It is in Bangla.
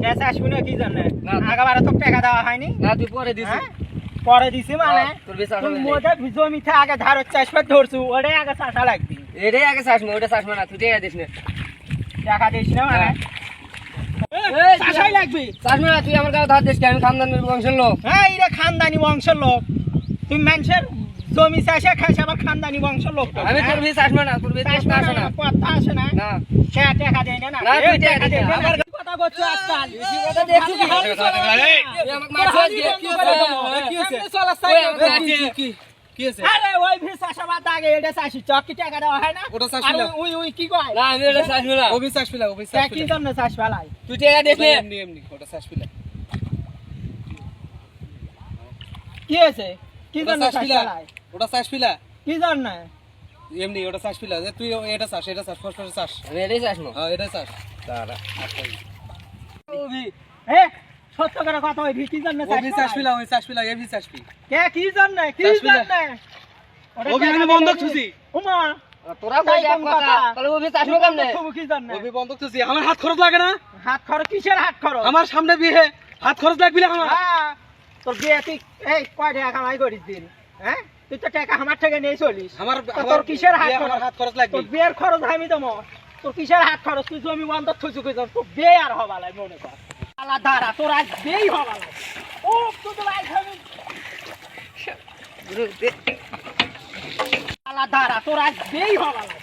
নেশা আসবি না কি জানে না। আগাবারে তো টাকা দেওয়া হয়নি না তুই পরে দিছিস হ্যাঁ? পরে দিছি মানে তোর বিশ্বাস তুই হবে না। মোটা জমিতে আগে ধার চাষবাদ ধরছু ওটাই আগে চাষা লাগবি এটাই আগে চাষমা ওটা চাষমা না তুই টাকা দিস না টাকা দিস না মানে এই, চাষাই লাগবি চাষমা না তুই আমার কাছে ধার দিস কি? আমি খানদানের বংশের লোক। হ্যাঁ এরা খানদানি বংশের লোক তুই মানুষের জমি চাষে খাস আবার খানদানি বংশের লোক তো, আমি হ্যাঁ? তোর বিশ্বাস না তোর বিশ্বাস চাষবা আসে না না, কথা আসে না না সে টাকা দেয় না না, এ, তুই টাকা দিস না। আমার কথা করছো আজকাল বেশি কথা দেখছো কি? খালি হাল চলে না। তুই আমাকে মারছিস আজকে? কি করে দেবো? কি হয়েছে? কেমনে চলাস তাই ওই করবি? আমাকে মারছিস? কি হয়েছে? আরে ওই ভি চাষাবাদ আগে এটা চাষি চকি টাকা দেওয়া হয় না ওটা চাষ আর ছিল। উই কি কয় না আমি ওটা চাষমা না অভিশ্বাস পিলা, তা অভিশ্বাস কি পিলা। জন্য চাষ ফেলাই তুই টাকা দিস না এমনি এমনি ওটা চাষ পিলা। কি হয়েছে কি ওটা জন্য চাষ চাষ পিলা। ফেলাই ওটা চাষ পিলা। কি জন্য এমনি ওটা চাষ পিলা। যে তুই এটা চাষ, এটা চাষ, ফসফরাস চাষ। আমি এটাই চাষমা হ্যাঁ, এটা চাষ। দাঁড়া এ সত্য করে কথা ওই ভি কি জন্য চাষ অভি চাষ পিলা, ওই চাষ পিলা, এভি চাষ পি। কে কি জন্য কি চাষ ফেলাই। জন্য ওটা অভি টাকা আমি দেবে বন্ধক নি। থুছি। উমা তোরা তাই কই কোন কথা কথা? তাহলে ওই চাষমা কেমনে তুমি কি জন্য অভি বন্ধক থুছি। আমার হাত খরচ লাগে না? হাত খরচ কিসের হাত খরচ আমার সামনে বিয়ে, হাত খরচ লাগবে না আমার। হ্যাঁ, তোর বিয়ে তুই এই কয় টাকা কামাই করিস দিন হ্যাঁ তুই তো টাকা আমার থেকে নিয়ে চলিস আমার তো আমার তোর কিসের হাত বিয়ে, খরচ আমার হাত খরচ লাগবে। তোর বিয়ের খরচ আমি দেবো তোর কিসের হাত খরচ তুই জমি বন্ধ থুসু কই তোর বিয়ে আর হবালাই মনে কর আলা দাঁড়া তোর আজ বিয়েই হবালাই ও তুই তো আজ আমি আলা দাঁড়া তোর আজ বিয়েই হবালাই